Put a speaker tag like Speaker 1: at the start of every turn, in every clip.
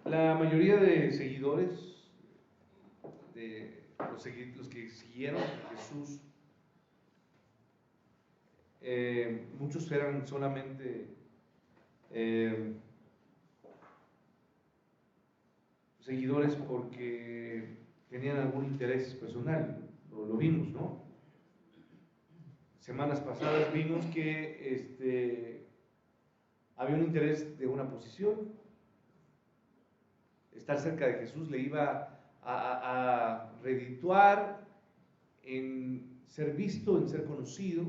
Speaker 1: La mayoría de seguidores, de los que siguieron a Jesús, muchos eran solamente seguidores porque tenían algún interés personal, lo vimos, ¿no? Semanas pasadas vimos que había un interés de una posición. Estar cerca de Jesús le iba a redituar en ser visto, en ser conocido.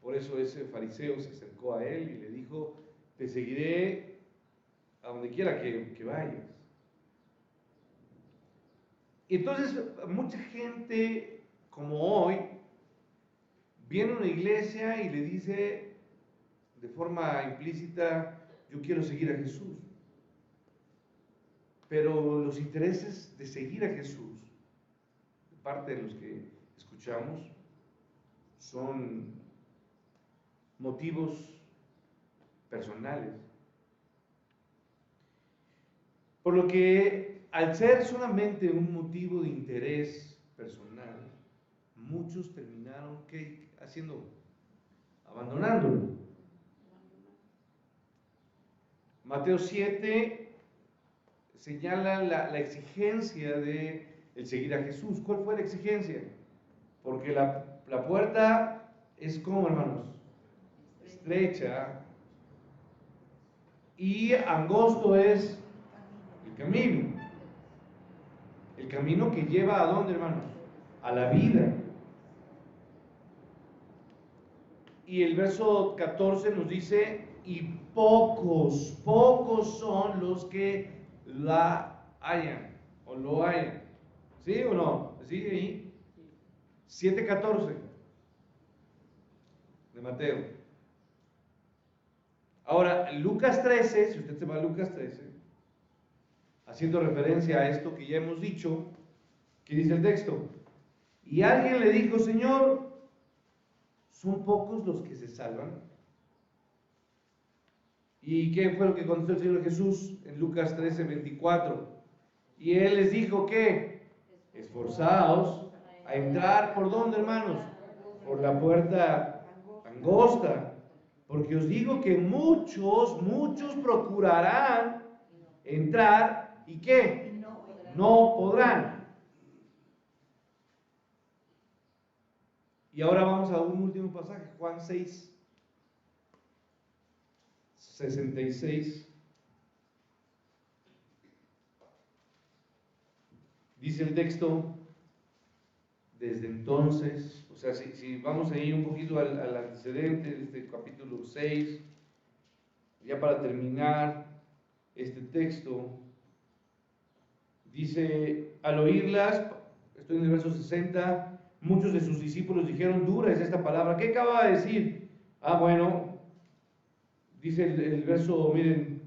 Speaker 1: Por eso ese fariseo se acercó a él y le dijo: te seguiré a donde quiera que vayas. Y entonces mucha gente, como hoy, viene a una iglesia y le dice de forma implícita: yo quiero seguir a Jesús. Pero los intereses de seguir a Jesús, de parte de los que escuchamos, son motivos personales. Por lo que, al ser solamente un motivo de interés personal, muchos terminaron haciendo, abandonándolo. Mateo 7 señala la exigencia de el seguir a Jesús. ¿Cuál fue la exigencia? Porque la puerta es como, hermanos, estrecha, y angosto es el camino. El camino que lleva ¿a dónde, hermanos? A la vida. Y el verso 14 nos dice: y pocos son los que la hallan, o lo hallan. ¿Sí o no? ¿Sí ahí? 7:14 de Mateo. Ahora, Lucas 13, si usted se va a Lucas 13, haciendo referencia a esto que ya hemos dicho, ¿qué dice el texto? Y alguien le dijo: Señor, ¿son pocos los que se salvan? ¿Y qué fue lo que contestó el Señor Jesús en Lucas 13:24? Y Él les dijo: ¿qué? Esforzaos a entrar, ¿por dónde, hermanos? Por la puerta angosta, porque os digo que muchos procurarán entrar, ¿y qué? No podrán. Y ahora vamos a un último pasaje, Juan 6:66. Dice el texto: desde entonces, o sea, si vamos a ir un poquito al antecedente de este capítulo 6, ya para terminar este texto, dice: al oírlas, estoy en el verso 60, muchos de sus discípulos dijeron: dura es esta palabra. ¿Qué acaba de decir? Bueno, dice el verso, miren,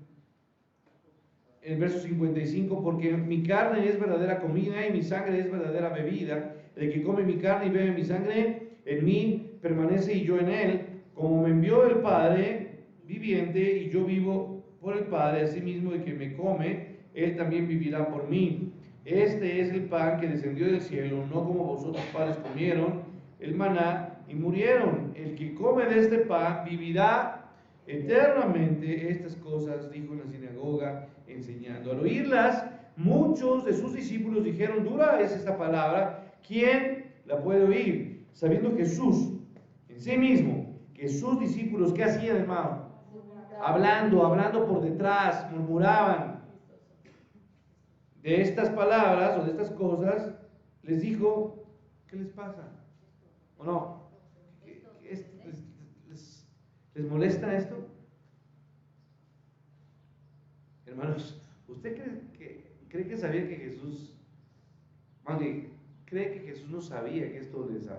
Speaker 1: el verso 55, porque mi carne es verdadera comida y mi sangre es verdadera bebida. El que come mi carne y bebe mi sangre, en mí permanece y yo en él. Como me envió el Padre viviente y yo vivo por el Padre, asimismo el que me come, él también vivirá por mí. Este es el pan que descendió del cielo, no como vosotros padres comieron el maná y murieron. El que come de este pan vivirá eternamente. Estas cosas dijo en la sinagoga enseñando. Al oírlas, muchos de sus discípulos dijeron: dura es esta palabra, ¿quién la puede oír? Sabiendo Jesús en sí mismo que sus discípulos, ¿qué hacían, hermano? Hablando por detrás, murmuraban de estas palabras o de estas cosas, les dijo: ¿qué les pasa? ¿O no? ¿Les molesta esto? Hermanos, ¿usted cree que sabía que Jesús, cree que Jesús no sabía que esto les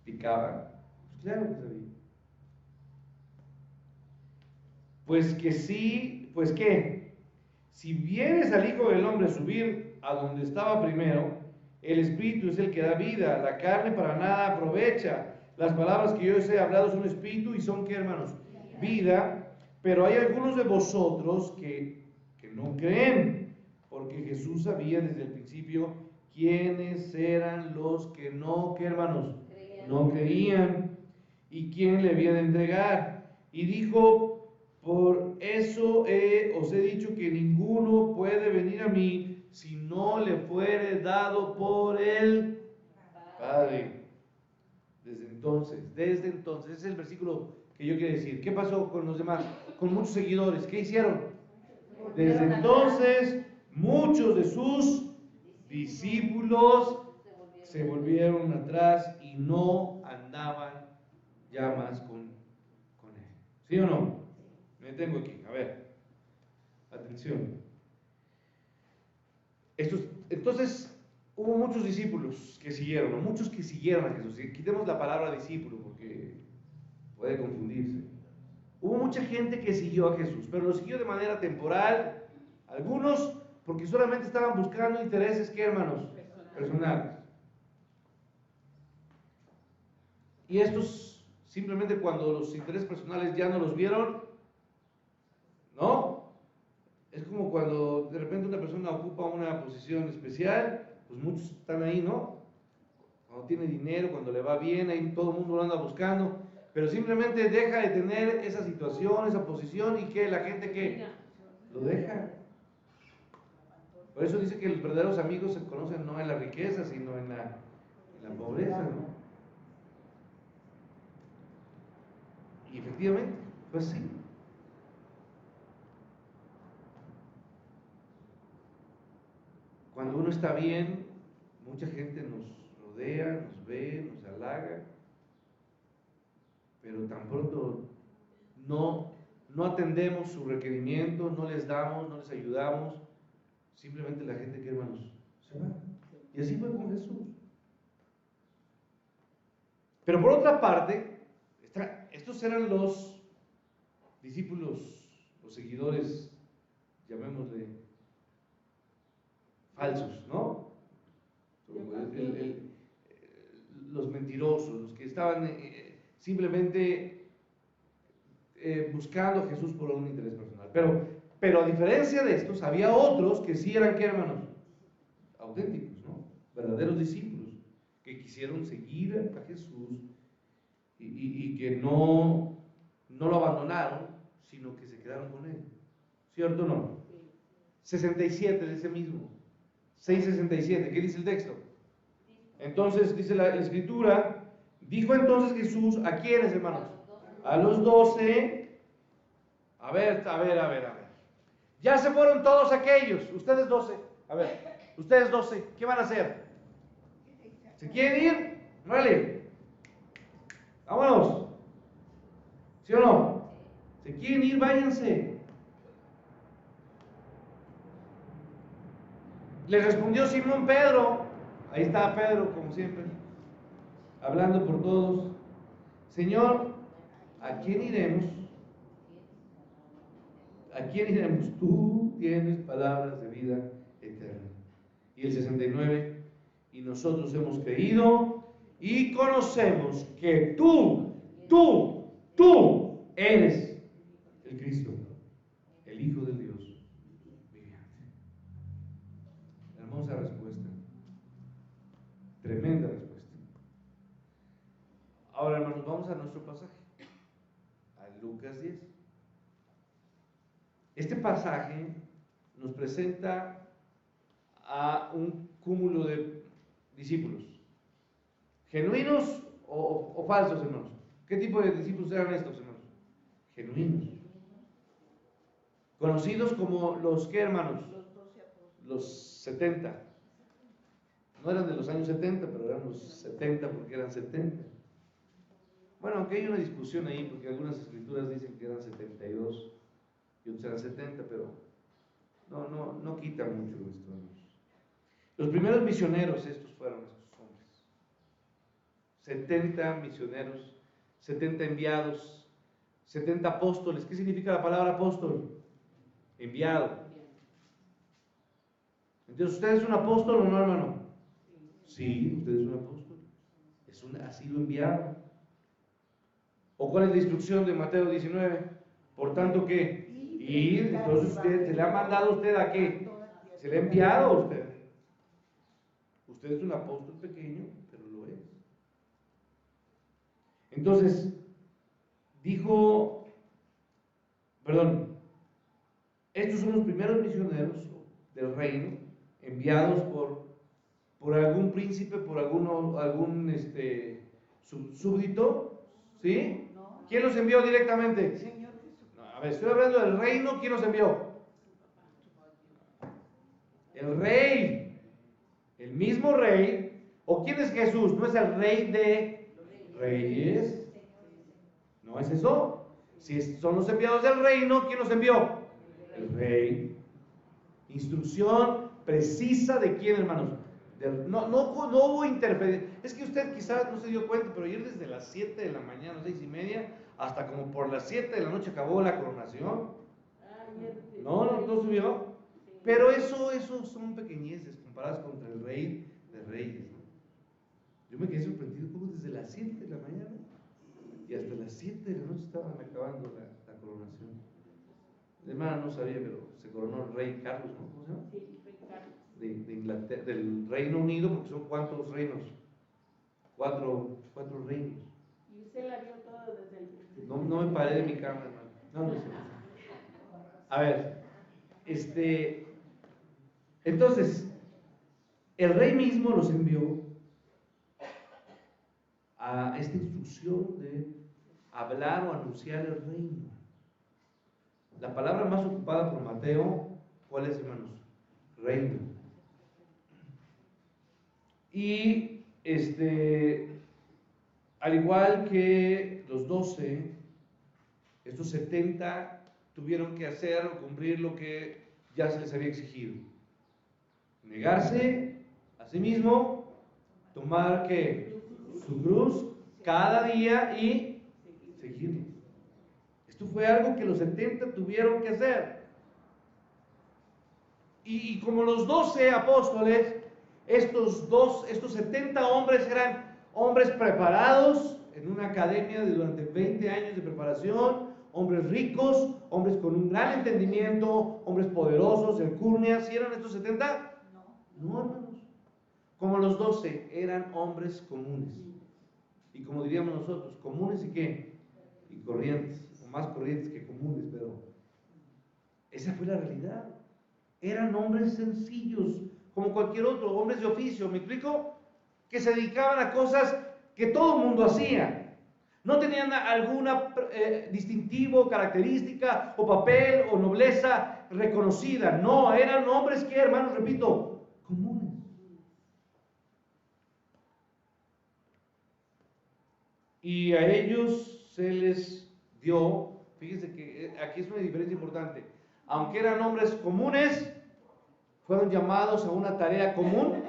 Speaker 1: picaba? Pues claro que sabía. Pues que sí, pues ¿qué? Si vienes al Hijo del Hombre subir a donde estaba primero, el Espíritu es el que da vida, la carne para nada aprovecha. Las palabras que yo os he hablado son espíritu y son, ¿qué, hermanos? Vida. Pero hay algunos de vosotros que que no creen, porque Jesús sabía desde el principio quiénes eran los que no, ¿qué hermanos? No creían, y quién le había de entregar. Y dijo, por eso os he dicho que ninguno puede venir a mí si no le fuere dado por el Padre. Desde entonces, ese es el versículo que yo quiero decir. ¿Qué pasó con los demás? Con muchos seguidores. ¿Qué hicieron? Desde entonces, muchos de sus discípulos se volvieron atrás y no andaban ya más con él. ¿Sí o no? Me detengo aquí. A ver, atención. Entonces, hubo muchos discípulos que siguieron, o muchos que siguieron a Jesús. Quitemos la palabra discípulo porque puede confundirse. Hubo mucha gente que siguió a Jesús, pero lo siguió de manera temporal. Algunos porque solamente estaban buscando intereses, ¿qué, hermanos? Personales. Y estos simplemente cuando los intereses personales ya no los vieron, ¿no? Es como cuando de repente una persona ocupa una posición especial, pues muchos están ahí, ¿no? Cuando tiene dinero, cuando le va bien, ahí todo el mundo lo anda buscando, pero simplemente deja de tener esa situación, esa posición, y que la gente que lo deja. Por eso dice que los verdaderos amigos se conocen no en la riqueza, sino en la pobreza, ¿no? Y efectivamente, pues sí. Cuando uno está bien, mucha gente nos rodea, nos ve, nos halaga, pero tan pronto no atendemos su requerimiento, no les damos, no les ayudamos, simplemente la gente, que hermanos, se va. Y así fue con Jesús. Pero por otra parte, estos eran los discípulos, los seguidores, llamémosle falsos, ¿no? Los mentirosos, los que estaban simplemente buscando a Jesús por un interés personal. Pero a diferencia de estos, había otros que sí eran, ¿qué, hermanos? Auténticos, ¿no? Verdaderos discípulos, que quisieron seguir a Jesús y que no lo abandonaron, sino que se quedaron con él. ¿Cierto o no? 67 de ese mismo. 6:67, ¿qué dice el texto? Entonces dice la escritura, dijo entonces Jesús, ¿a quiénes, hermanos? A los 12. A ver. Ya se fueron todos aquellos, ustedes 12. A ver, ustedes 12, ¿qué van a hacer? ¿Se quieren ir? Vale. Vámonos. ¿Sí o no? ¿Se quieren ir? Váyanse. Le respondió Simón Pedro, ahí está Pedro como siempre, hablando por todos. Señor, ¿a quién iremos? ¿A quién iremos? Tú tienes palabras de vida eterna. Y el 69, y nosotros hemos creído y conocemos que tú eres el Cristo, el Hijo del Dios viviente. Hermosa respuesta, tremenda respuesta. Ahora, hermanos, vamos a nuestro pasaje, a Lucas 10. Este pasaje nos presenta a un cúmulo de discípulos, genuinos o falsos, hermanos. ¿Qué tipo de discípulos eran estos, hermanos? Genuinos. Conocidos como los, ¿qué, hermanos? Los 70. No eran de los años 70, pero eran los 70 porque eran 70. Bueno, aunque hay una discusión ahí, porque algunas escrituras dicen que eran 72 y otros eran 70, pero no quita mucho esto. Los primeros misioneros estos fueron estos hombres. 70 misioneros, 70 enviados, 70 apóstoles. ¿Qué significa la palabra apóstol? Enviado. Entonces, ¿usted es un apóstol o no, hermano? Sí, usted es un apóstol. Ha sido enviado. ¿O cuál es la instrucción de Mateo 19? Por tanto, ¿qué? Y entonces usted, se le ha mandado a usted a qué? Se le ha enviado a usted. Usted es un apóstol pequeño, pero lo es. Entonces, estos son los primeros misioneros del reino, enviados por algún príncipe, por algún súbdito, ¿sí? ¿Quién los envió directamente? No, a ver, estoy hablando del reino, ¿quién los envió? El rey, el mismo rey. ¿O quién es Jesús? ¿No es el rey de reyes? ¿No es eso? Si son los enviados del reino, ¿quién los envió? El rey. Instrucción precisa de quién, hermanos. No hubo interferencia. Es que usted quizás no se dio cuenta, pero ayer desde las 7 de la mañana, 6:30, hasta como por las 7 de la noche acabó la coronación. No subió. Pero eso son pequeñeces comparadas contra el rey de reyes, ¿no? Yo me quedé sorprendido como desde las 7 de la mañana y hasta las 7 de la noche estaban acabando la coronación. De hermana no sabía, pero se coronó el rey Carlos, ¿no? ¿Cómo se llama?
Speaker 2: Sí, rey Carlos.
Speaker 1: De Inglaterra, del Reino Unido, porque son ¿cuántos reinos? Cuatro reinos.
Speaker 2: Y usted la vio todo desde el principio.
Speaker 1: No me paré de mi cama, hermano. No sé. A ver, entonces, el rey mismo los envió a esta instrucción de hablar o anunciar el reino. La palabra más ocupada por Mateo, ¿cuál es, hermanos? Reino. Y al igual que los 12, estos 70 tuvieron que hacer o cumplir lo que ya se les había exigido. Negarse a sí mismo, tomar ¿qué? Su cruz cada día y seguirlo. Esto fue algo que los 70 tuvieron que hacer. Y como los 12 apóstoles, estos 70 hombres eran hombres preparados en una academia durante 20 años de preparación, hombres ricos, hombres con un gran entendimiento, hombres poderosos, alcurnias. ¿Sí eran estos 70? No, hermanos. Como los 12 eran hombres comunes. Y como diríamos nosotros, comunes y qué? Y corrientes, o más corrientes que comunes, pero esa fue la realidad. Eran hombres sencillos, como cualquier otro, hombres de oficio, ¿me explico? Que se dedicaban a cosas que todo el mundo hacía. No tenían alguna distintivo, característica, o papel, o nobleza reconocida. No, eran hombres que, hermanos, repito, comunes. Y a ellos se les dio, fíjense que aquí es una diferencia importante, aunque eran hombres comunes, fueron llamados a una tarea común,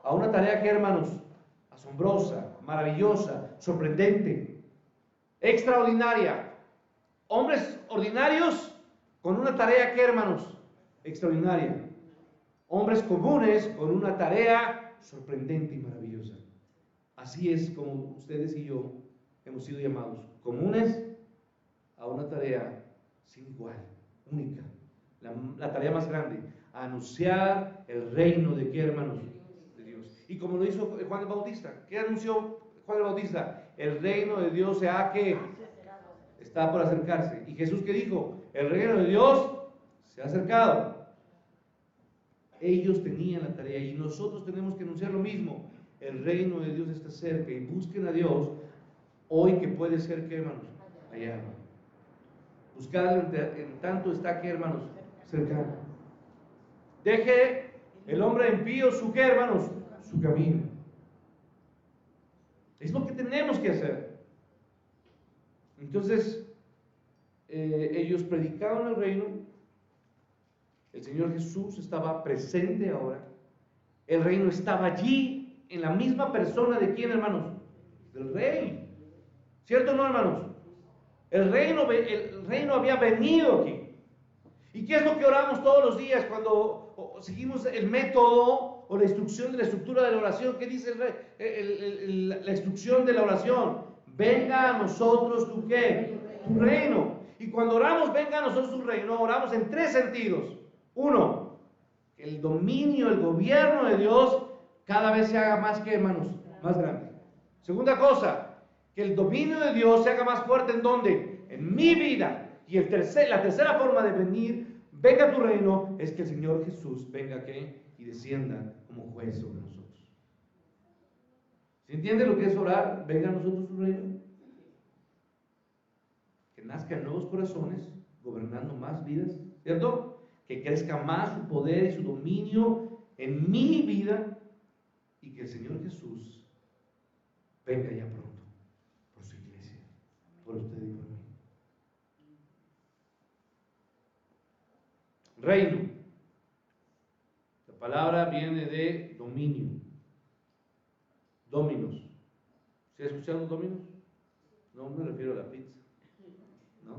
Speaker 1: a una tarea que, hermanos, asombrosa, maravillosa, sorprendente, extraordinaria. Hombres ordinarios con una tarea que, hermanos, extraordinaria. Hombres comunes con una tarea sorprendente y maravillosa. Así es como ustedes y yo hemos sido llamados, comunes a una tarea sin igual, única, la tarea más grande, a anunciar el reino de qué, hermanos, de Dios. Y como lo hizo Juan el Bautista, ¿qué anunció Juan el Bautista? El reino de Dios está por acercarse. ¿Y Jesús qué dijo? El reino de Dios se ha acercado. Ellos tenían la tarea y nosotros tenemos que anunciar lo mismo. El reino de Dios está cerca y busquen a Dios hoy, que puede ser que, hermanos, allá. Buscarlo en tanto está que, hermanos, cercano. Deje el hombre impío su qué, hermanos, su camino. Es lo que tenemos que hacer. Entonces, ellos predicaban el reino. El Señor Jesús estaba presente ahora. El reino estaba allí, en la misma persona de quién, hermanos, del rey. ¿Cierto o no, hermanos? El reino había venido aquí. ¿Y qué es lo que oramos todos los días cuando seguimos el método o la instrucción de la estructura de la oración? ¿Qué dice la instrucción de la oración? Venga a nosotros tu qué, tu reino. Y Y cuando oramos, venga a nosotros su reino, oramos en tres sentidos. Uno, el dominio, el gobierno de Dios cada vez se haga más, ¿qué, hermanos? Más grande. Segunda cosa, que el dominio de Dios se haga más fuerte, ¿en dónde? En mi vida. Y la tercera forma de venir, venga a tu reino, es que el Señor Jesús venga, ¿qué? Y descienda como juez sobre nosotros. ¿Se entiende lo que es orar? Venga a nosotros su reino. Que nazcan nuevos corazones, gobernando más vidas, ¿cierto? Que crezca más su poder y su dominio en mi vida, y que el Señor Jesús venga ya pronto por su iglesia, por usted y por mí. Reino. La palabra viene de dominio. Dominos. ¿Se ha escuchado dominos? No me refiero a la pizza. ¿No?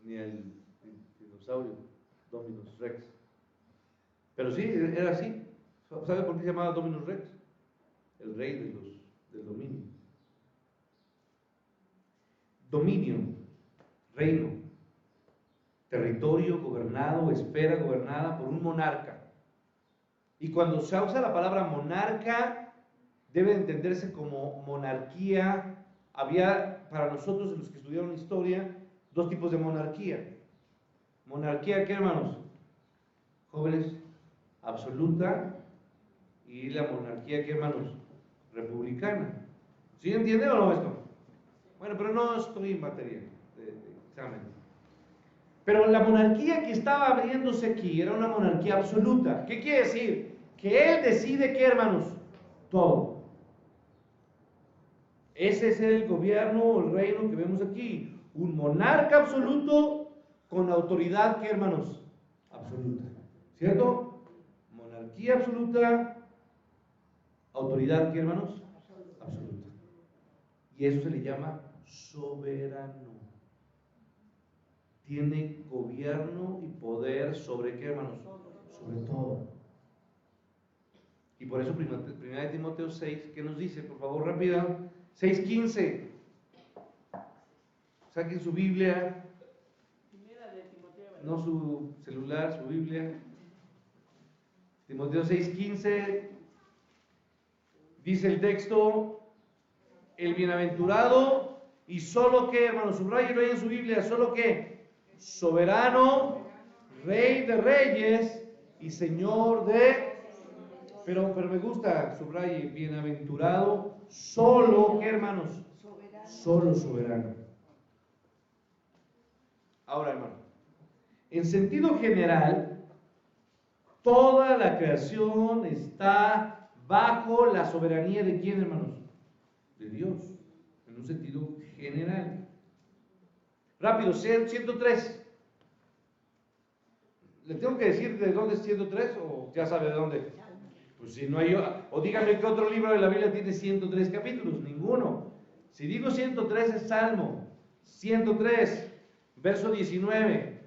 Speaker 1: Ni el dinosaurio, Dominus Rex. Pero sí, era así. ¿Sabe por qué se llamaba Dominus Rex? El rey del dominio. Dominio, reino, territorio gobernado, esfera gobernada por un monarca. Y cuando se usa la palabra monarca, debe entenderse como monarquía. Había, para nosotros, los que estudiaron historia, dos tipos de monarquía. ¿Monarquía qué, hermanos? Jóvenes, absoluta, y la monarquía qué, hermanos? Republicana. ¿Sí entiende o no esto? Bueno, pero no estoy en materia de examen. Pero la monarquía que estaba abriéndose aquí era una monarquía absoluta. ¿Qué quiere decir? Que él decide qué, hermanos, todo. Ese es el gobierno o el reino que vemos aquí. Un monarca absoluto con autoridad, ¿qué, hermanos? Absoluta. ¿Cierto? Monarquía absoluta, autoridad, ¿qué, hermanos? Absoluta. Y eso se le llama soberano. Tiene gobierno y poder sobre, ¿qué, hermanos? Sobre todo. Y por eso, 1 de Timoteo 6, ¿qué nos dice? Por favor, rápido. 6:15. Saquen su Biblia. No su celular, su Biblia. Timoteo 6:15. Dice el texto: el bienaventurado, y solo que, hermanos, subrayenlo ahí en su Biblia, solo que soberano, rey de reyes y señor de... Pero me gusta, subraye, bienaventurado, solo que, hermanos, solo soberano. Ahora, hermano, en sentido general, toda la creación está bajo la soberanía de ¿quién, hermanos? De Dios, en un sentido general. Rápido, 103. ¿Le tengo que decir de dónde es 103 o ya sabe de dónde? Pues si no hay... O dígame qué otro libro de la Biblia tiene 103 capítulos. Ninguno. Si digo 103 es Salmo 103, verso 19.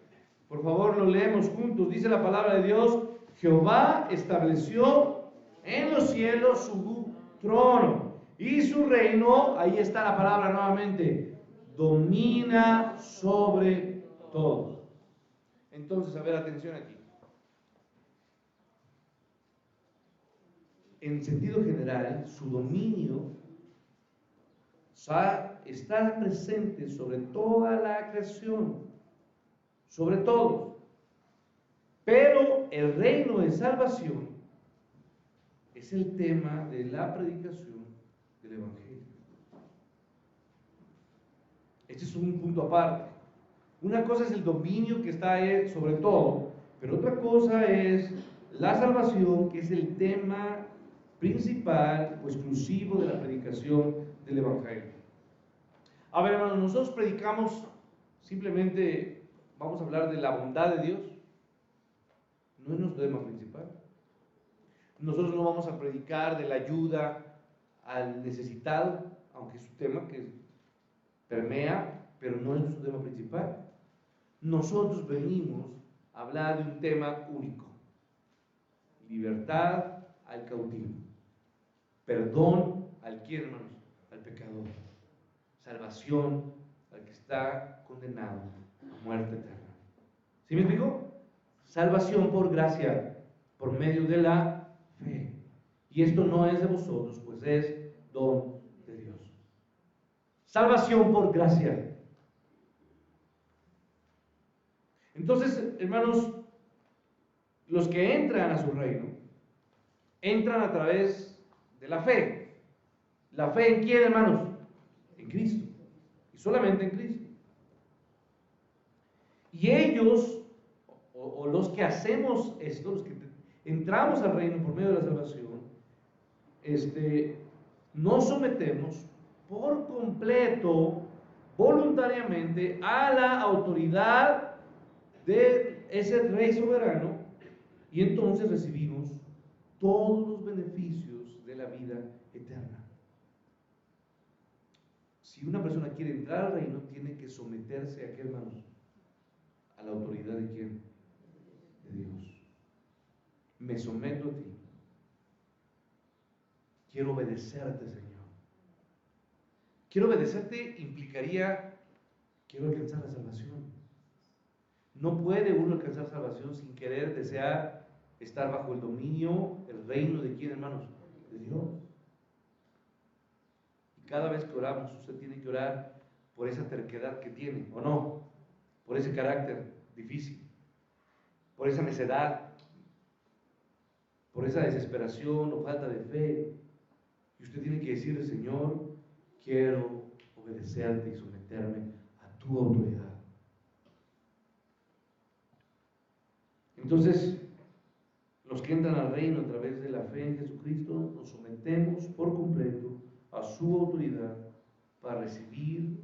Speaker 1: Por favor, lo leemos juntos. Dice la palabra de Dios: Jehová estableció en los cielos su trono y su reino, ahí está la palabra nuevamente, domina sobre todo. Entonces, a ver, atención aquí. En sentido general, su dominio está presente sobre toda la creación, sobre todo. Pero el reino de salvación es el tema de la predicación del Evangelio. Este es un punto aparte. Una cosa es el dominio que está sobre todo, pero otra cosa es la salvación, que es el tema principal o exclusivo de la predicación del Evangelio. A ver, hermanos, nosotros predicamos simplemente, vamos a hablar de la bondad de Dios. No es nuestro tema principal. Nosotros no vamos a predicar de la ayuda al necesitado, aunque es un tema que permea, pero no es nuestro tema principal. Nosotros venimos a hablar de un tema único: libertad al cautivo, perdón al quién, hermanos, al pecador, salvación está condenado a muerte eterna. ¿Sí me explico? Salvación por gracia, por medio de la fe. Y esto no es de vosotros, pues es don de Dios. Salvación por gracia. Entonces, hermanos, los que entran a su reino, entran a través de la fe. ¿La fe en quién, hermanos? En Cristo. Y solamente en Cristo. Y ellos, o los que hacemos esto, los que entramos al reino por medio de la salvación, nos sometemos por completo, voluntariamente, a la autoridad de ese Rey soberano, y entonces recibimos todos los beneficios de la vida eterna. Si una persona quiere entrar al reino, tiene que someterse a ¿qué, hermanos? A la autoridad de ¿quién? De Dios. Me someto a ti. Quiero obedecerte, Señor. Quiero obedecerte implicaría, quiero alcanzar la salvación. No puede uno alcanzar salvación sin querer, desear estar bajo el dominio, el reino de ¿quién, hermanos? De Dios. Y cada vez que oramos, usted tiene que orar por esa terquedad que tiene, ¿o no? Por ese carácter difícil, por esa necedad, por esa desesperación o falta de fe. Y usted tiene que decirle, Señor, quiero obedecerte y someterme a tu autoridad. Entonces, los que entran al reino a través de la fe en Jesucristo, nos sometemos por completo a su autoridad para recibir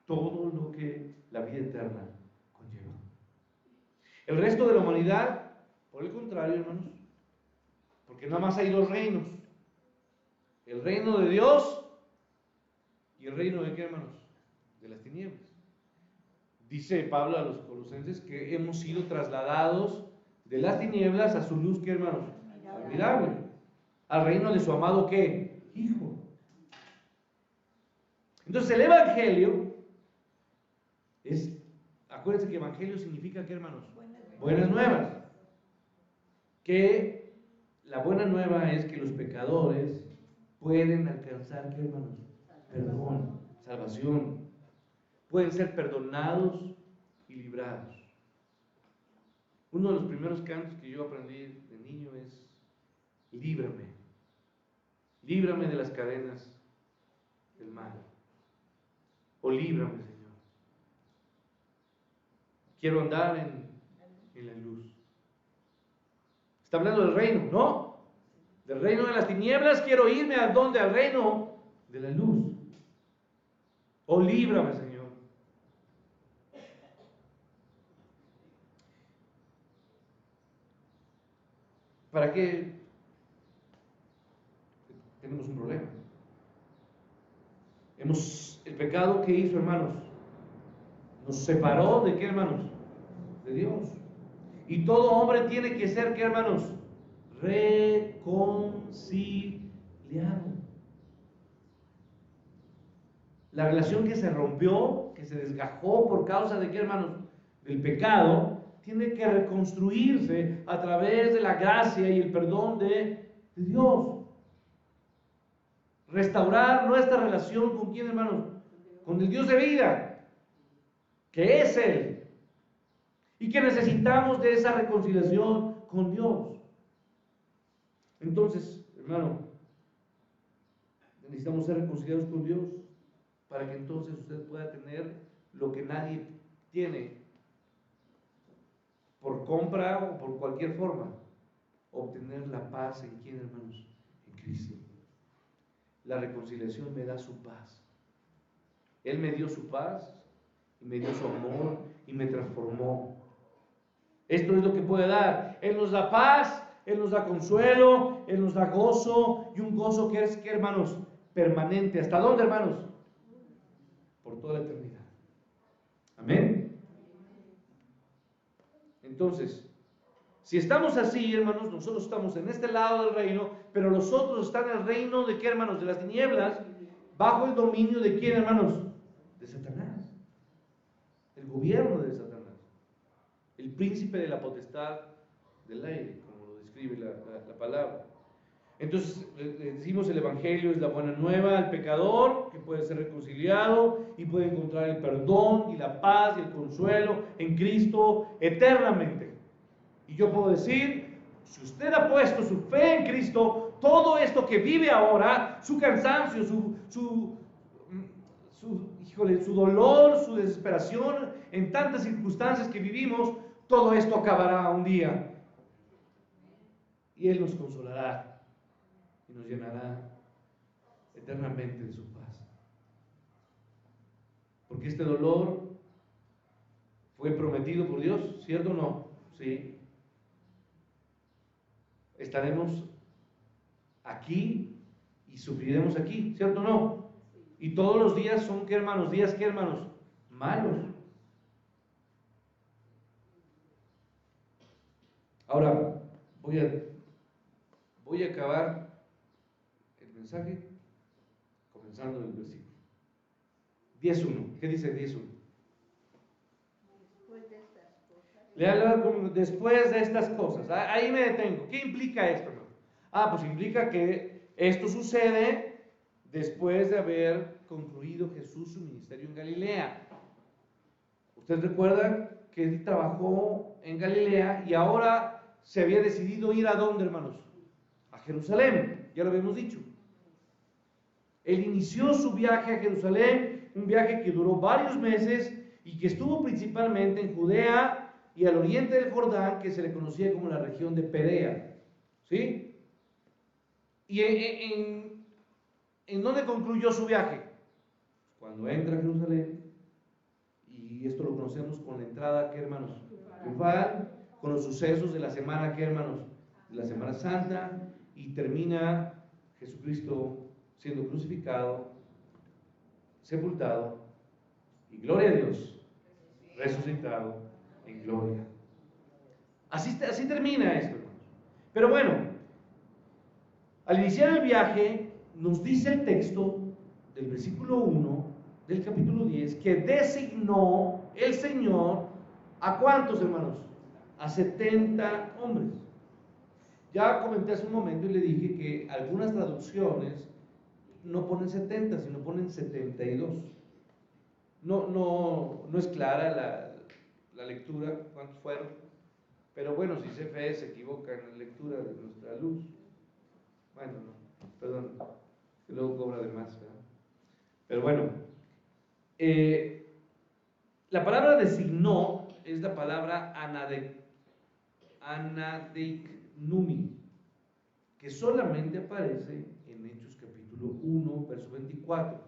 Speaker 1: todo lo que la vida eterna conlleva. El resto de la humanidad, por el contrario, hermanos, porque nada más hay dos reinos: el reino de Dios y el reino de ¿qué, hermanos? De las tinieblas. Dice Pablo a los colosenses que hemos sido trasladados de las tinieblas a su luz, ¿qué, hermanos? Admirable. Al reino de su amado ¿qué? Hijo. Entonces el evangelio es, acuérdense que evangelio significa ¿qué, hermanos? Buenas nuevas. Que la buena nueva es que los pecadores pueden alcanzar ¿qué, hermanos? Perdón, salvación. Pueden ser perdonados y librados. Uno de los primeros cantos que yo aprendí de niño es: líbrame, líbrame de las cadenas del mal, o líbrame, Señor. Quiero andar en la luz. Está hablando del reino, ¿no? Del reino de las tinieblas quiero irme ¿a dónde? Al reino de la luz. O líbrame, Señor. ¿Para qué tenemos un problema? El pecado que hizo, hermanos, nos separó de ¿qué, hermanos? De Dios. Y todo hombre tiene que ser ¿qué, hermanos? Reconciliado. La relación que se rompió, que se desgajó por causa de ¿qué, hermanos? Del pecado, tiene que reconstruirse a través de la gracia y el perdón de Dios. Restaurar nuestra relación ¿con quién, hermanos? Con el Dios de vida, que es Él. Y que necesitamos de esa reconciliación con Dios. Entonces, hermano, necesitamos ser reconciliados con Dios para que entonces usted pueda tener lo que nadie tiene por compra o por cualquier forma: obtener la paz en quién, hermanos? En Cristo. La reconciliación me da su paz. Él me dio su paz y me dio su amor y me transformó. Esto es lo que puede dar. Él nos da paz, Él nos da consuelo, Él nos da gozo, y un gozo que es, ¿qué, hermanos? Permanente. ¿Hasta dónde, hermanos? Por toda la eternidad. Amén. Entonces, si estamos así, hermanos, nosotros estamos en este lado del reino, pero los otros están en el reino de ¿qué, hermanos? De las tinieblas, bajo el dominio de ¿quién, hermanos? De Satanás. gobierno de Satanás, el príncipe de la potestad del aire, como lo describe la palabra. Entonces le decimos, el Evangelio es la buena nueva al pecador, que puede ser reconciliado y puede encontrar el perdón y la paz y el consuelo en Cristo eternamente. Y yo puedo decir, si usted ha puesto su fe en Cristo, todo esto que vive ahora, su cansancio, su dolor, su desesperación en tantas circunstancias que vivimos, todo esto acabará un día. Y Él nos consolará y nos llenará eternamente de su paz. Porque este dolor fue prometido por Dios, ¿cierto o no? Sí. Estaremos aquí y sufriremos aquí, ¿cierto o no? Y todos los días son, ¿qué hermanos? ¿Días qué hermanos? Malos. Ahora, voy a acabar el mensaje comenzando el versículo 10.1. ¿Qué dice 10.1? Léalo como después de estas cosas. Ahí me detengo. ¿Qué implica esto, hermano? Pues implica que esto sucede después de haber concluido Jesús su ministerio en Galilea. Usted recuerda que Él trabajó en Galilea y ahora se había decidido ir ¿a dónde, hermanos? A Jerusalén, ya lo habíamos dicho. Él inició su viaje a Jerusalén, un viaje que duró varios meses y que estuvo principalmente en Judea y al oriente del Jordán, que se le conocía como la región de Perea. ¿Sí? ¿Y en dónde concluyó su viaje? Cuando entra a Jerusalén, y esto lo conocemos con la entrada, ¿qué hermanos? Triunfal, con los sucesos de la semana, ¿qué hermanos? De la Semana Santa, y termina Jesucristo siendo crucificado, sepultado, y gloria a Dios, resucitado en gloria. Así termina esto, hermanos. Pero bueno, al iniciar el viaje, nos dice el texto del versículo 1 del capítulo 10 que designó el Señor ¿a cuántos, hermanos? A 70 hombres. Ya comenté hace un momento y le dije que algunas traducciones no ponen 70, sino ponen 72. No es clara la lectura, cuántos fueron. Pero bueno, si CFE se equivoca en la lectura de nuestra luz, bueno, no, perdón, que luego cobra de más, ¿verdad? Pero bueno, la palabra designó es la palabra anadeiknumi, que solamente aparece en Hechos capítulo 1, verso 24.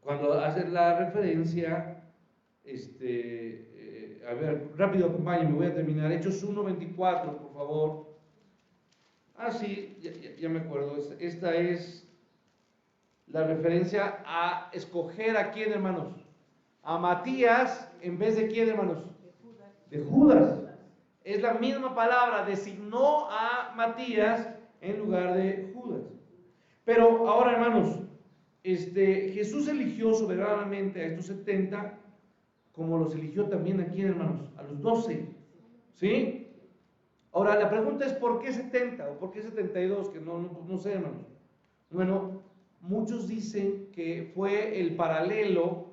Speaker 1: Cuando hace la referencia, a ver, rápido acompáñenme, voy a terminar. Hechos 1, 24, por favor. Sí, ya me acuerdo. Esta es la referencia a escoger a quién, hermanos. A Matías en vez de quién, hermanos. De Judas. Es la misma palabra, designó a Matías en lugar de Judas. Pero ahora, hermanos, Jesús eligió soberanamente a estos 70, como los eligió también a quién, hermanos, a los 12. ¿Sí? Ahora, la pregunta es, ¿por qué 70 o por qué 72? Que no sé, hermanos. Bueno, muchos dicen que fue el paralelo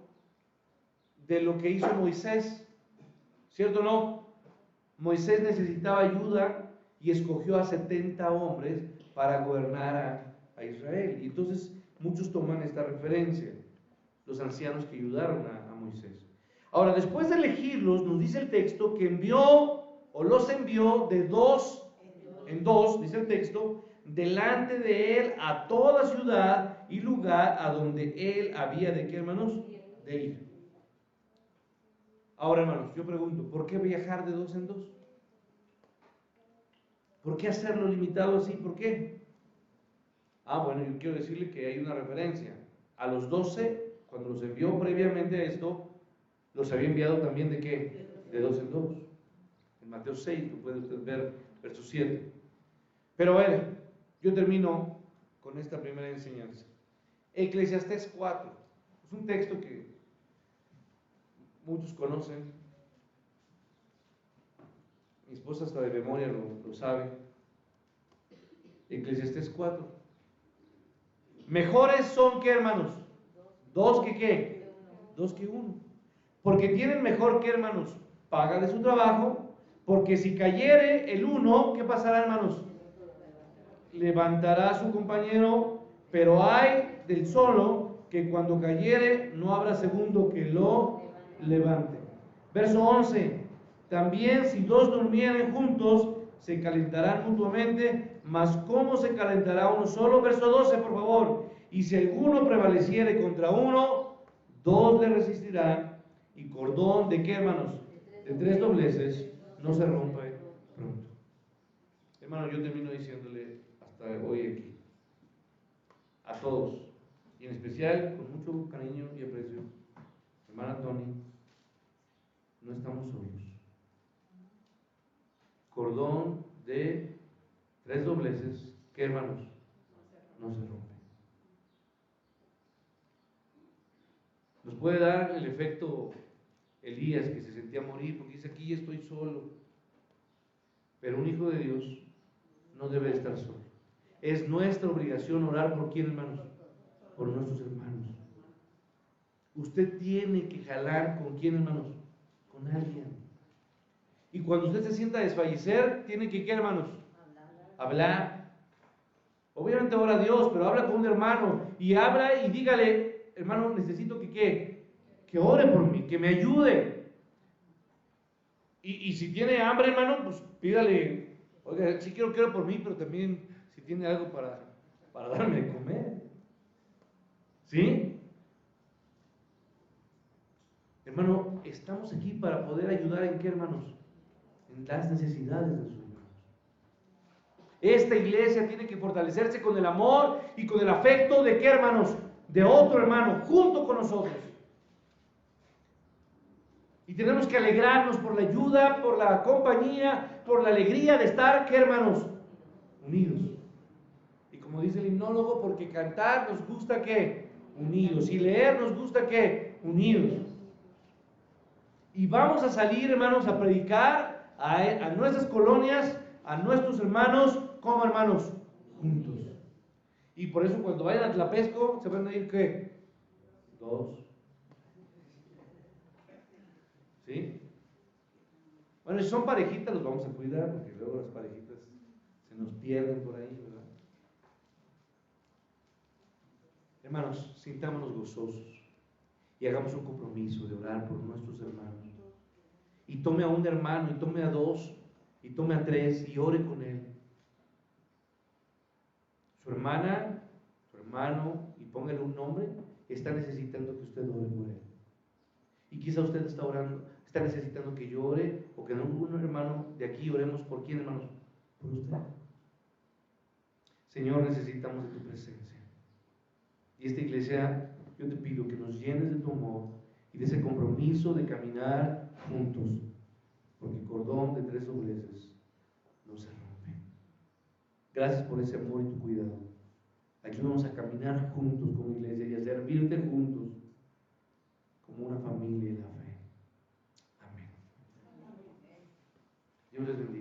Speaker 1: de lo que hizo Moisés. ¿Cierto o no? Moisés necesitaba ayuda y escogió a 70 hombres para gobernar a Israel. Y entonces muchos toman esta referencia, los ancianos que ayudaron a Moisés. Ahora, después de elegirlos, nos dice el texto que envió o los envió de dos en dos, dice el texto, delante de él a toda ciudad y lugar a donde él había de qué, hermanos, de ir. Ahora, hermanos, yo pregunto, ¿por qué viajar de dos en dos? ¿Por qué hacerlo limitado así? ¿Por qué? Bueno, yo quiero decirle que hay una referencia. A los 12, cuando los envió previamente a esto, los había enviado también ¿de qué? De dos en dos. En Mateo 6, lo puede usted ver, verso 7. Pero a ver, yo termino con esta primera enseñanza. Eclesiastés 4. Es un texto que muchos conocen. Mi esposa hasta de memoria lo sabe. Eclesiastés 4. Mejores son que, hermanos, dos que qué, dos que uno. Porque tienen mejor que, hermanos, paga de su trabajo, porque si cayere el uno, ¿qué pasará, hermanos? Levantará a su compañero, pero hay del solo que cuando cayere no habrá segundo que lo levante. Verso 11. También si dos durmieren juntos, se calentarán mutuamente, mas ¿cómo se calentará uno solo? Verso 12, por favor. Y si alguno prevaleciere contra uno, dos le resistirán, y cordón de qué, hermanos, de tres dobleces no se rompe pronto. Hermano, yo termino diciéndole hasta hoy aquí a todos, y en especial con mucho cariño y aprecio, hermana Tony, no estamos solos. Cordón de tres dobleces, ¿qué, hermanos? No se rompe. Nos puede dar el efecto Elías, que se sentía morir porque dice: aquí estoy solo. Pero un hijo de Dios no debe estar solo. Es nuestra obligación orar por quién, hermanos, por nuestros hermanos. Usted tiene que jalar con quién, hermanos, con alguien. Y cuando usted se sienta a desfallecer, tiene que, ¿qué, hermanos? Hablar. Obviamente ora a Dios, pero habla con un hermano y habla y dígale: hermano, necesito que ¿qué? Que ore por mí, que me ayude. Y si tiene hambre, hermano, pues pídale: oiga, sí quiero que ore por mí, pero también si tiene algo para darme de comer. ¿Sí? Hermano, estamos aquí para poder ayudar en qué, hermanos, en las necesidades de sus hermanos. Esta iglesia tiene que fortalecerse con el amor y con el afecto de qué, hermanos, de otro hermano, junto con nosotros. Y tenemos que alegrarnos por la ayuda, por la compañía, por la alegría de estar, ¿qué, hermanos? Unidos. Y como dice el himnólogo, porque cantar nos gusta, ¿qué? Unidos. Y leer nos gusta, ¿qué? Unidos. Y vamos a salir, hermanos, a predicar a nuestras colonias, a nuestros hermanos, como hermanos, juntos. Y por eso cuando vayan a Tlapesco, se van a ir, ¿qué? Dos. ¿Sí? Bueno, si son parejitas, los vamos a cuidar, porque luego las parejitas se nos pierden por ahí, ¿verdad? Hermanos, sintámonos gozosos y hagamos un compromiso de orar por nuestros hermanos. Y tome a un hermano, y tome a dos, y tome a tres, y ore con él. Su hermana, su hermano, y póngale un nombre, está necesitando que usted ore por él. Y quizá usted está orando, está necesitando que yo ore, o que algún hermano de aquí oremos por quién, hermanos, por usted. Señor, necesitamos de tu presencia. Y esta iglesia, yo te pido que nos llenes de tu amor y de ese compromiso de caminar juntos, porque el cordón de tres dobleces no se rompe. Gracias por ese amor y tu cuidado. Ayúdanos a caminar juntos como iglesia y a servirte juntos como una familia en la fe. Amén. Dios les bendiga.